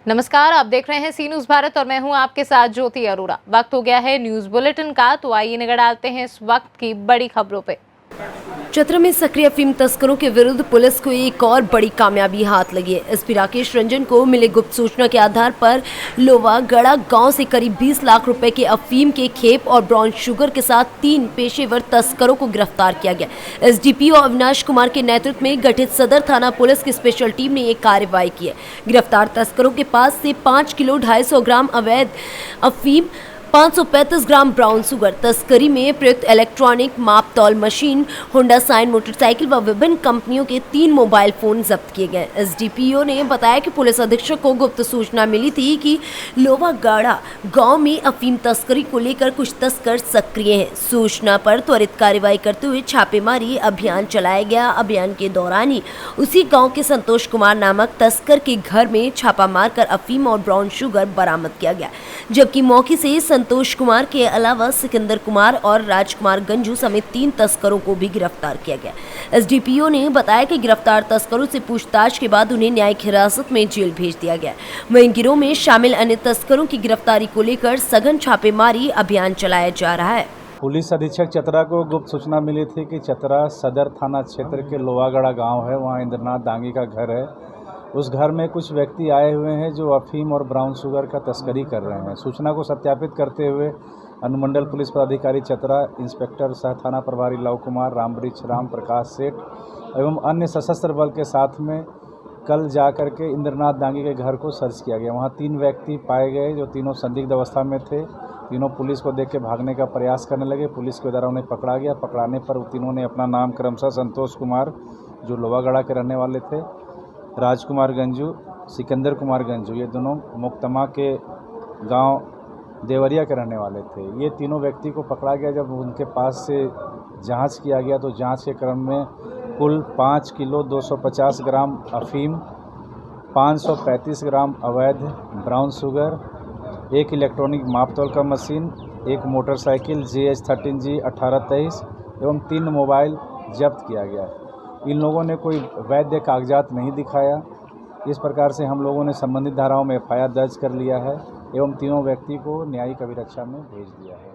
नमस्कार, आप देख रहे हैं सी न्यूज़ भारत और मैं हूं आपके साथ ज्योति अरोड़ा। वक्त हो गया है न्यूज़ बुलेटिन का, तो आइए नजर डालते हैं इस वक्त की बड़ी खबरों पे। चतरा में सक्रिय अफीम तस्करों के विरुद्ध पुलिस को एक और बड़ी कामयाबी हाथ लगी है। एसपी राकेश रंजन को मिले गुप्त सूचना के आधार पर लोवागड़ा गांव से करीब 20 लाख रुपए के अफीम के खेप और ब्राउन शुगर के साथ 3 पेशेवर तस्करों को गिरफ्तार किया गया। एसडीपीओ अविनाश कुमार के नेतृत्व में गठित सदर थाना पुलिस की स्पेशल टीम ने एक कार्रवाई की है। गिरफ्तार तस्करों के पास से 5 किलो 250 ग्राम अवैध अफीम, 535 ग्राम ब्राउन शुगर, तस्करी में प्रयुक्त इलेक्ट्रॉनिक माप तौल मशीन, होंडा साइन मोटरसाइकिल व विभिन्न कंपनियों के 3 मोबाइल फोन जब्त किए गए। एसडीपीओ ने बताया कि पुलिस अधीक्षक को गुप्त सूचना मिली थी कि लोवागड़ा गांव में अफीम तस्करी को लेकर कुछ तस्कर सक्रिय हैं। सूचना पर त्वरित कार्रवाई करते हुए छापेमारी अभियान चलाया गया। अभियान के दौरान ही उसी गाँव के संतोष कुमार नामक तस्कर के घर में छापा मारकर अफीम और ब्राउन शुगर बरामद किया गया, जबकि मौके से संतोष कुमार के अलावा सिकंदर कुमार और राजकुमार गंजू समेत 3 तस्करों को भी गिरफ्तार किया गया। एसडीपीओ ने बताया कि गिरफ्तार तस्करों से पूछताछ के बाद उन्हें न्यायिक हिरासत में जेल भेज दिया गया। वहीं गिरोह में शामिल अन्य तस्करों की गिरफ्तारी को लेकर सघन छापेमारी अभियान चलाया जा रहा है। पुलिस अधीक्षक चतरा को गुप्त सूचना मिली थी कि चतरा सदर थाना क्षेत्र के लोवागड़ा गांव है, वहां इंद्रनाथ दांगी का घर है। उस घर में कुछ व्यक्ति आए हुए हैं जो अफीम और ब्राउन शुगर का तस्करी कर रहे हैं। सूचना को सत्यापित करते हुए अनुमंडल पुलिस पदाधिकारी चतरा, इंस्पेक्टर सह थाना प्रभारी लव कुमार, रामवृक्ष राम, प्रकाश सेठ एवं अन्य सशस्त्र बल के साथ में कल जा कर के इंद्रनाथ दांगी के घर को सर्च किया गया। वहाँ 3 व्यक्ति पाए गए जो तीनों संदिग्ध अवस्था में थे। तीनों पुलिस को देख के भागने का प्रयास करने लगे। पुलिस के द्वारा उन्हें पकड़ा गया। पकड़ाने पर तीनों ने अपना नाम क्रमशः संतोष कुमार जो लोवागड़ा के रहने वाले थे, राजकुमार गंजू, सिकंदर कुमार गंजू, ये दोनों मुक्तमा के गांव देवरिया के रहने वाले थे। ये तीनों व्यक्ति को पकड़ा गया। जब उनके पास से जांच किया गया तो जांच के क्रम में कुल 5 किलो 250 ग्राम अफीम, 535 ग्राम अवैध ब्राउन शुगर, 1 इलेक्ट्रॉनिक मापतौल का मशीन, 1 मोटरसाइकिल JH13G 1823 एवं 3 मोबाइल जब्त किया गया। इन लोगों ने कोई वैध कागजात नहीं दिखाया। इस प्रकार से हम लोगों ने संबंधित धाराओं में FIR दर्ज कर लिया है एवं तीनों व्यक्ति को न्यायिक अभिरक्षा में भेज दिया है।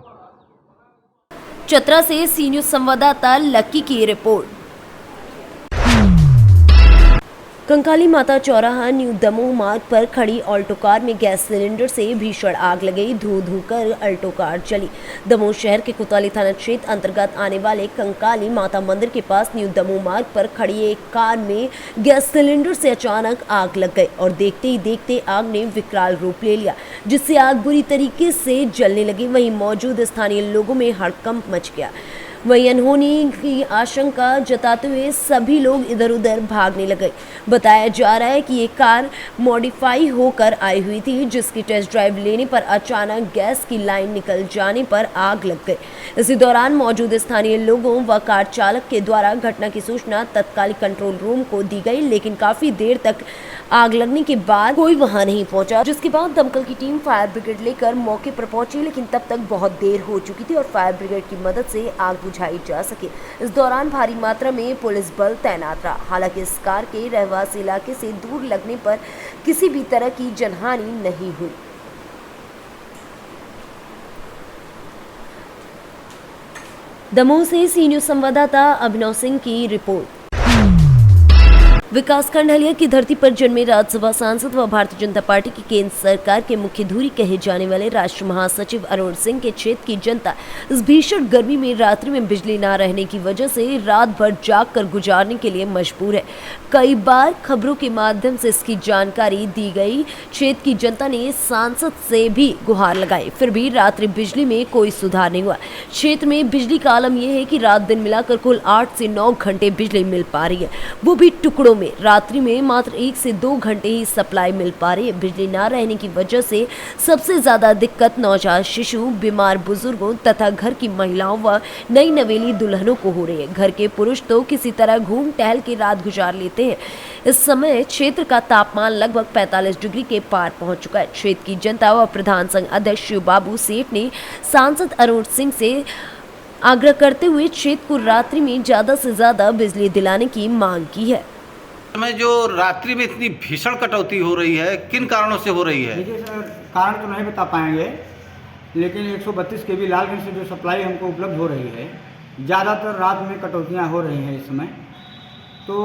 चतरा से सी न्यूज़ संवाददाता लक्की की रिपोर्ट। कंकाली माता चौराहा न्यू दमोह मार्ग पर खड़ी ऑल्टो कार में गैस सिलेंडर से भीषण आग लग गई। धू धू कर ऑल्टो कार चली। दमोह शहर के कोतवाली थाना क्षेत्र अंतर्गत आने वाले कंकाली माता मंदिर के पास न्यू दमोह मार्ग पर खड़ी एक कार में गैस सिलेंडर से अचानक आग लग गई और देखते ही देखते आग ने विकराल रूप ले लिया, जिससे आग बुरी तरीके से जलने लगी। वहीं मौजूद स्थानीय लोगों में हड़कंप मच गया। वहीं अनहोनी की आशंका जताते हुए सभी लोग इधर उधर भागने लगे। बताया जा रहा है कि ये कार मॉडिफाई होकर आई हुई थी, जिसकी टेस्ट ड्राइव लेने पर अचानक गैस की लाइन निकल जाने पर आग लग गई। इसी दौरान मौजूद स्थानीय लोगों व कार चालक के द्वारा घटना की सूचना तत्कालिक कंट्रोल रूम को दी गई, लेकिन काफी देर तक आग लगने के बाद कोई वहां नहीं पहुंचा, जिसके बाद दमकल की टीम फायर ब्रिगेड लेकर मौके पर पहुंची, लेकिन तब तक बहुत देर हो चुकी थी और फायर ब्रिगेड की मदद से आग बुझाई जा सके। इस दौरान भारी मात्रा में पुलिस बल तैनात रहा। हालांकि इस कार के रहवासी इलाके से दूर लगने पर किसी भी तरह की जनहानि नहीं हुई। दमोह से सी न्यूज़ संवाददाता अभिनव सिंह की रिपोर्ट। विकासखंड हलिया की धरती पर जन्मे राज्यसभा सांसद व भारतीय जनता पार्टी की केंद्र सरकार के मुख्य धुरी कहे जाने वाले राष्ट्र महासचिव अरुण सिंह के क्षेत्र की जनता इस भीषण गर्मी में रात्रि में बिजली न रहने की वजह से रात भर जाग कर गुजारने के लिए मजबूर है। कई बार खबरों के माध्यम से इसकी जानकारी दी गई। क्षेत्र की जनता ने सांसद से भी गुहार लगाई, फिर भी रात्रि बिजली में कोई सुधार नहीं हुआ। क्षेत्र में बिजली का आलम यह है कि रात दिन मिलाकर कुल 8 से 9 घंटे बिजली मिल पा रही है, वो भी टुकड़ों में। रात्रि में मात्र 1 से 2 घंटे ही सप्लाई मिल पा रही है। बिजली न रहने की वजह से सबसे ज्यादा दिक्कत नवजात शिशु, बीमार बुजुर्गों तथा घर की महिलाओं व नई नवेली दुल्हनों को हो रही है। घर के पुरुष तो किसी तरह घूम टहल के रात गुजार लेते हैं। इस समय क्षेत्र का तापमान लगभग 45 डिग्री के पार पहुंच चुका है। क्षेत्र की जनता व प्रधान संघ अध्यक्ष शिव बाबू सेठ ने सांसद अरुण सिंह से आग्रह करते हुए क्षेत्र को रात्रि में ज्यादा से ज्यादा बिजली दिलाने की मांग की है। में जो रात्रि में इतनी भीषण कटौती हो रही है, किन कारणों से हो रही है? देखिए सर, कारण तो नहीं बता पाएंगे, लेकिन 132 केवी लालगंज से जो सप्लाई हमको उपलब्ध हो रही है, ज़्यादातर रात में कटौतियाँ हो रही हैं इस समय। तो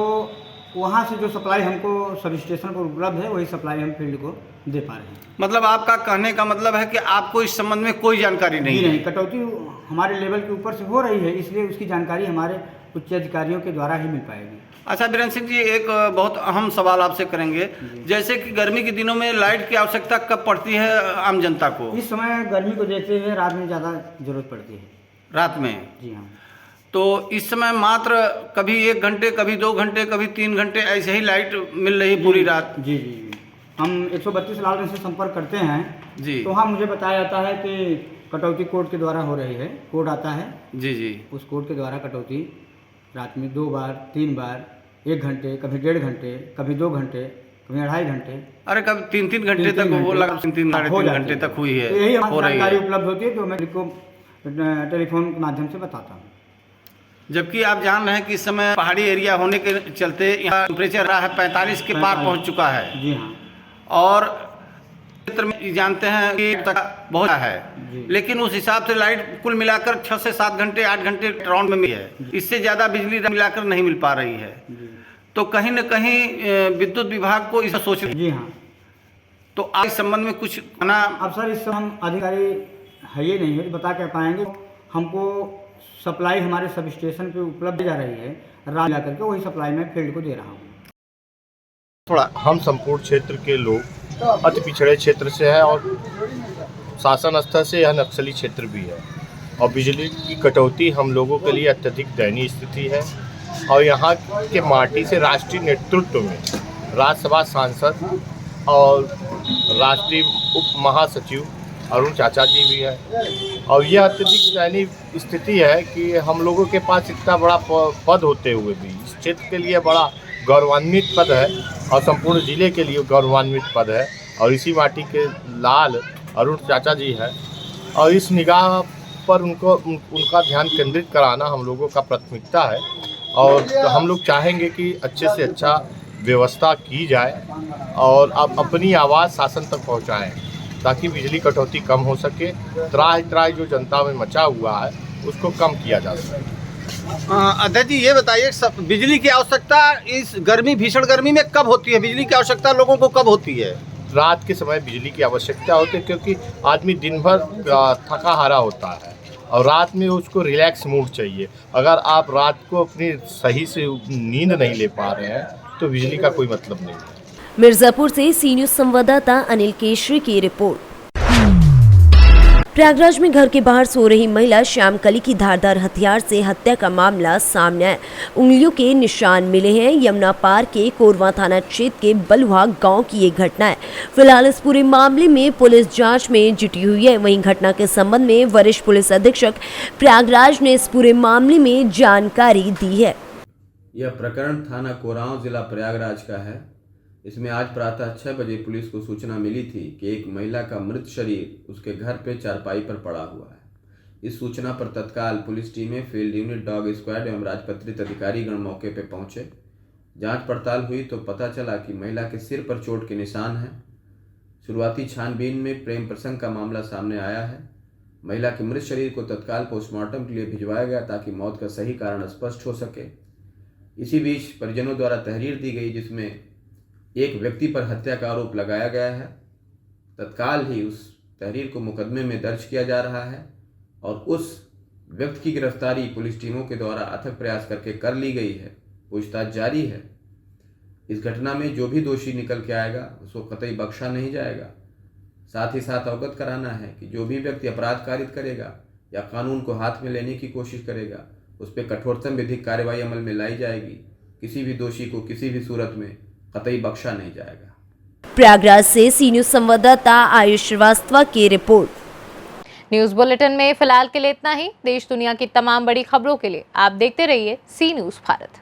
वहाँ से जो सप्लाई हमको सब स्टेशन पर उपलब्ध है, वही सप्लाई हम फील्ड को दे पा रहे हैं। मतलब आपका कहने का मतलब है कि आपको इस संबंध में कोई जानकारी नहीं जी है? नहीं, कटौती हमारे लेवल के ऊपर से हो रही है, इसलिए उसकी जानकारी हमारे उच्च अधिकारियों के द्वारा ही मिल पाएगी। अच्छा वीरेंद्र सिंह जी, एक बहुत अहम सवाल आपसे करेंगे। जैसे कि गर्मी के दिनों में लाइट की आवश्यकता कब पड़ती है आम जनता को? इस समय गर्मी को देखते हुए रात में ज़्यादा जरूरत पड़ती है। रात में? जी हाँ। तो इस समय मात्र कभी 1 घंटे, कभी 2 घंटे, कभी 3 घंटे ऐसे ही लाइट मिल रही पूरी रात? जी जी जी। हम 132 लालगंज से संपर्क करते हैं जी। तो वहाँ मुझे बताया जाता है कि कटौती कोड के द्वारा हो रही है। कोड आता है, जी जी। उस कोड के द्वारा कटौती रात में 2 बार, 3 बार, 1 घंटे, कभी 1.5 घंटे, कभी 2 घंटे, कभी 2.5 घंटे, अरे कभी 3-3 घंटे तक वो लगा, 3-3 साढ़े 3 घंटे तक हुई है, तो यही हो हमारी रही जानकारी है। उपलब्ध होती है, जो मैं आपको टेलीफोन के माध्यम से बताता हूँ। जबकि आप जान रहे हैं कि इस समय पहाड़ी एरिया होने के चलते यहाँ टेम्परेचर रहा है 45 के पार पहुँच चुका है। जी हाँ। और क्षेत्र में जानते हैं कि तक बहुत है, लेकिन उस हिसाब से लाइट कुल मिलाकर 6 से 7 घंटे, 8 घंटे राउंड में मिली है। इससे ज़्यादा बिजली मिलाकर नहीं मिल पा रही है। तो कहीं न कहीं विद्युत विभाग को इस सोच। जी हाँ। तो आप इस संबंध में कुछ कहना? अब सर, इस समय हम अधिकारी है ये नहीं है बता के पाएंगे। हमको सप्लाई हमारे सब स्टेशन पे उपलब्ध जा रही है, रात मिला करके वही सप्लाई मैं फील्ड को दे रहा हूँ। थोड़ा हम संपूर्ण क्षेत्र के लोग अति पिछड़े क्षेत्र से हैं और शासन स्तर से यह नक्सली क्षेत्र भी है और बिजली की कटौती हम लोगों के लिए अत्यधिक दयनीय स्थिति है। और यहाँ के माटी से राष्ट्रीय नेतृत्व में राज्यसभा सांसद और राष्ट्रीय उप महासचिव अरुण चाचा जी भी है और यह अत्यधिक दयनीय स्थिति है कि हम लोगों के पास इतना बड़ा पद होते हुए भी इस क्षेत्र के लिए बड़ा गौरवान्वित पद है और संपूर्ण जिले के लिए गौरवान्वित पद है और इसी माटी के लाल अरुण चाचा जी है और इस निगाह पर उनका ध्यान केंद्रित कराना हम लोगों का प्राथमिकता है और हम लोग चाहेंगे कि अच्छे से अच्छा व्यवस्था की जाए और अब अपनी आवाज़ शासन तक पहुंचाएं ताकि बिजली कटौती कम हो सके। त्राही जो जनता में मचा हुआ है उसको कम किया जा सके। अध्यक्ष जी, ये बताइए, बिजली की आवश्यकता इस भीषण गर्मी में कब होती है? बिजली की आवश्यकता लोगों को कब होती है? रात के समय बिजली की आवश्यकता होती है क्योंकि आदमी दिन भर थका हारा होता है और रात में उसको रिलैक्स मूड चाहिए। अगर आप रात को अपनी सही से नींद नहीं ले पा रहे हैं तो बिजली का कोई मतलब नहीं है। मिर्जापुर से सी न्यूज संवाददाता अनिल केशरी की रिपोर्ट। प्रयागराज में घर के बाहर सो रही महिला श्यामकली की धारदार हथियार से हत्या का मामला सामने आया। उंगलियों के निशान मिले हैं। यमुना पार के कोरवा थाना क्षेत्र के बलुआ गांव की ये घटना है। फिलहाल इस पूरे मामले में पुलिस जांच में जुटी हुई है। वहीं घटना के संबंध में वरिष्ठ पुलिस अधीक्षक प्रयागराज ने इस पूरे मामले में जानकारी दी है। यह प्रकरण थाना कोरांव जिला प्रयागराज का है। इसमें आज प्रातः 6 बजे पुलिस को सूचना मिली थी कि एक महिला का मृत शरीर उसके घर पे चारपाई पर पड़ा हुआ है। इस सूचना पर तत्काल पुलिस टीमें, फील्ड यूनिट, डॉग स्क्वाड एवं राजपत्रित अधिकारीगण मौके पर पहुंचे। जांच पड़ताल हुई तो पता चला कि महिला के सिर पर चोट के निशान हैं। शुरुआती छानबीन में प्रेम प्रसंग का मामला सामने आया है। महिला के मृत शरीर को तत्काल पोस्टमार्टम के लिए भिजवाया गया ताकि मौत का सही कारण स्पष्ट हो सके। इसी बीच परिजनों द्वारा तहरीर दी गई जिसमें एक व्यक्ति पर हत्या का आरोप लगाया गया है। तत्काल ही उस तहरीर को मुकदमे में दर्ज किया जा रहा है और उस व्यक्ति की गिरफ्तारी पुलिस टीमों के द्वारा अथक प्रयास करके कर ली गई है। पूछताछ जारी है। इस घटना में जो भी दोषी निकल के आएगा उसको कतई बख्शा नहीं जाएगा। साथ ही साथ अवगत कराना है कि जो भी व्यक्ति अपराध कारित करेगा या कानून को हाथ में लेने की कोशिश करेगा उस पर कठोरतम विधिक कार्रवाई अमल में लाई जाएगी। किसी भी दोषी को किसी भी सूरत में कतई बख्शा नहीं जाएगा। प्रयागराज से सी न्यूज संवाददाता आयुष श्रीवास्तव की रिपोर्ट। न्यूज बुलेटिन में फिलहाल के लिए इतना ही। देश दुनिया की तमाम बड़ी खबरों के लिए आप देखते रहिए सी न्यूज भारत।